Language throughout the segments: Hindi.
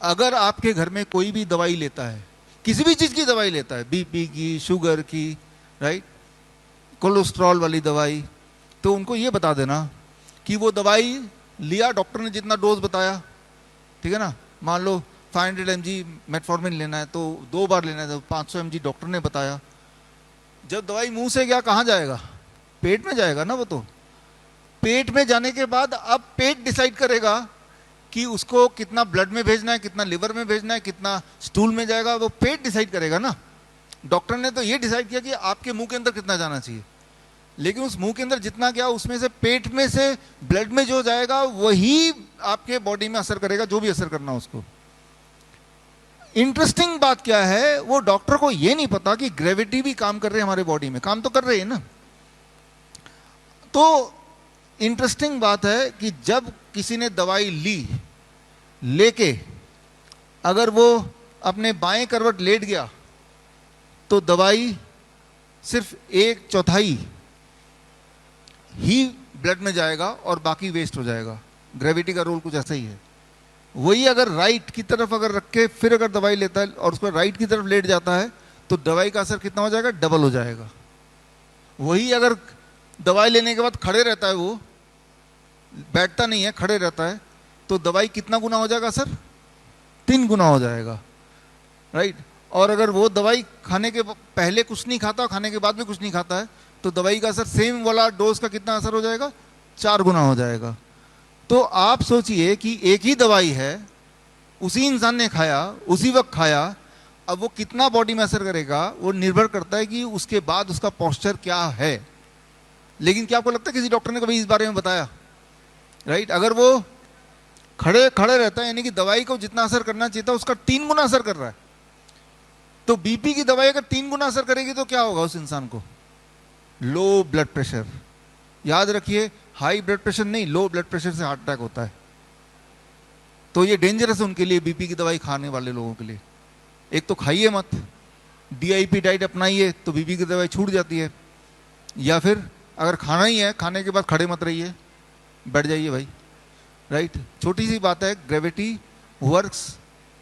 अगर आपके घर में कोई भी दवाई लेता है, किसी भी चीज़ की दवाई लेता है, बीपी की, शुगर की, राइट, कोलेस्ट्रॉल वाली दवाई, तो उनको ये बता देना कि वो दवाई लिया, डॉक्टर ने जितना डोज बताया, ठीक है ना, मान लो 500 mg मेटफॉर्मिन लेना है तो 2 बार लेना है, तो 500 mg डॉक्टर ने बताया। जब दवाई मुंह से गया कहाँ जाएगा? पेट में जाएगा ना। वो तो पेट में जाने के बाद अब पेट डिसाइड करेगा कि उसको कितना ब्लड में भेजना है, कितना लिवर में भेजना है, कितना स्टूल में जाएगा, वो पेट डिसाइड करेगा ना। डॉक्टर ने तो ये डिसाइड किया कि आपके मुंह के अंदर कितना जाना चाहिए, लेकिन उस मुंह के अंदर जितना गया उसमें से पेट में से ब्लड में जो जाएगा वही आपके बॉडी में असर करेगा, जो भी असर करना उसको। इंटरेस्टिंग बात क्या है, वो डॉक्टर को ये नहीं पता कि ग्रेविटी भी काम कर रही है हमारे बॉडी में, काम तो कर रही है ना। तो इंटरेस्टिंग बात है कि जब किसी ने दवाई लेके अगर वो अपने बाएं करवट लेट गया तो दवाई सिर्फ 1/4 ही ब्लड में जाएगा और बाकी वेस्ट हो जाएगा। ग्रेविटी का रोल कुछ ऐसा ही है। वही अगर राइट की तरफ अगर रख के फिर अगर दवाई लेता है और उसको राइट की तरफ लेट जाता है तो दवाई का असर कितना हो जाएगा? डबल हो जाएगा। वही अगर दवाई लेने के बाद खड़े रहता है, वो बैठता नहीं है, खड़े रहता है, तो दवाई कितना गुना हो जाएगा सर? 3 गुना हो जाएगा, राइट। और अगर वो दवाई खाने के पहले कुछ नहीं खाता, खाने के बाद भी कुछ नहीं खाता है, तो दवाई का असर सेम वाला डोज का कितना असर हो जाएगा? 4 गुना हो जाएगा। तो आप सोचिए कि एक ही दवाई है, उसी इंसान ने खाया, उसी वक्त खाया, अब वो कितना बॉडी में असर करेगा वो निर्भर करता है कि उसके बाद उसका पोस्चर क्या है। लेकिन क्या आपको लगता है किसी डॉक्टर ने कभी इस बारे में बताया? राइट, अगर वो खड़े खड़े रहता है, यानी कि दवाई को जितना असर करना चाहिए था उसका 3 गुना असर कर रहा है, तो बीपी की दवाई अगर 3 गुना असर करेगी तो क्या होगा उस इंसान को? Low blood pressure. याद रखिए, हाई ब्लड प्रेशर नहीं, लो ब्लड प्रेशर से हार्ट अटैक होता है। तो ये डेंजरस है उनके लिए, बीपी की दवाई खाने वाले लोगों के लिए। एक तो खाइए मत, DIP डाइट अपनाइए तो बीपी की दवाई छूट जाती है, या फिर अगर खाना ही है, खाने के बाद खड़े मत रहिए, बैठ जाइए भाई, राइट। छोटी सी बात है, ग्रेविटी वर्क्स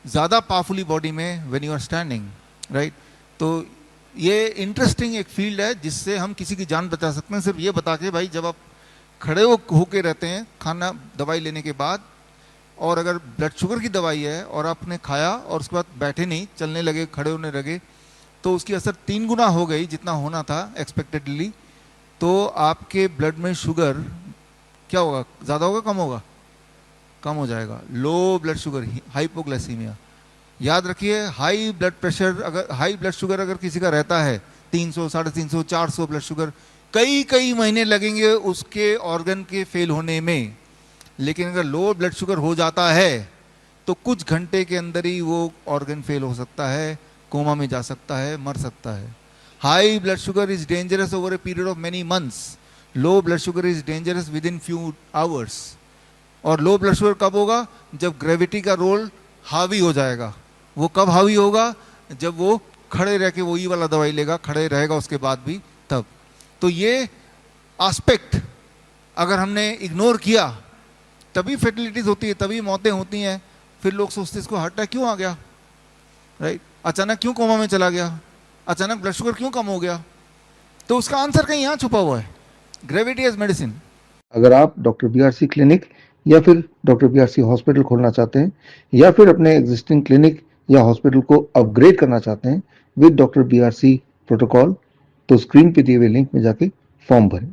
ज़्यादा पावरफुली बॉडी में when you are standing, right. तो ये इंटरेस्टिंग एक फील्ड है जिससे हम किसी की जान बचा सकते हैं, सिर्फ ये बता के भाई जब आप खड़े होके रहते हैं खाना दवाई लेने के बाद, और अगर ब्लड शुगर की दवाई है और आपने खाया और उसके बाद बैठे नहीं, चलने लगे, खड़े होने लगे, तो उसकी असर 3 गुना हो गई जितना होना था एक्सपेक्टेडली, तो आपके ब्लड में शुगर क्या होगा? ज़्यादा होगा, कम होगा? कम हो जाएगा। Low blood sugar, hypoglycaemia. याद रखिए, हाई ब्लड प्रेशर अगर, हाई ब्लड शुगर अगर किसी का रहता है 300, 350, 400 ब्लड शुगर, कई महीने लगेंगे उसके ऑर्गन के फेल होने में। लेकिन अगर लो ब्लड शुगर हो जाता है तो कुछ घंटे के अंदर ही वो ऑर्गन फेल हो सकता है, कोमा में जा सकता है, मर सकता है। High blood sugar is dangerous over a period of many months, low blood sugar is dangerous with in few hours. और लो ब्लड शुगर कब होगा? जब ग्रेविटी का रोल हावी हो जाएगा। वो कब हावी होगा? जब वो खड़े रह के वही वाला दवाई लेगा, खड़े रहेगा उसके बाद भी, तब। तो ये एस्पेक्ट अगर हमने इग्नोर किया तभी फर्टिलिटीज होती है, तभी मौतें होती हैं। फिर लोग सोचते इसको हार्ट अटैक क्यों आ गया, राइट, अचानक क्यों कोमा में चला गया, अचानक ब्लड शुगर क्यों कम हो गया? तो उसका आंसर कहीं यहाँ छुपा हुआ है, ग्रेविटी एज मेडिसिन। अगर आप डॉक्टर BRC क्लिनिक या फिर डॉक्टर BRC हॉस्पिटल खोलना चाहते हैं, या फिर अपने एग्जिस्टिंग क्लिनिक या हॉस्पिटल को अपग्रेड करना चाहते हैं विद डॉक्टर BRC प्रोटोकॉल, तो स्क्रीन पे दिए हुए लिंक में जाके फॉर्म भरें।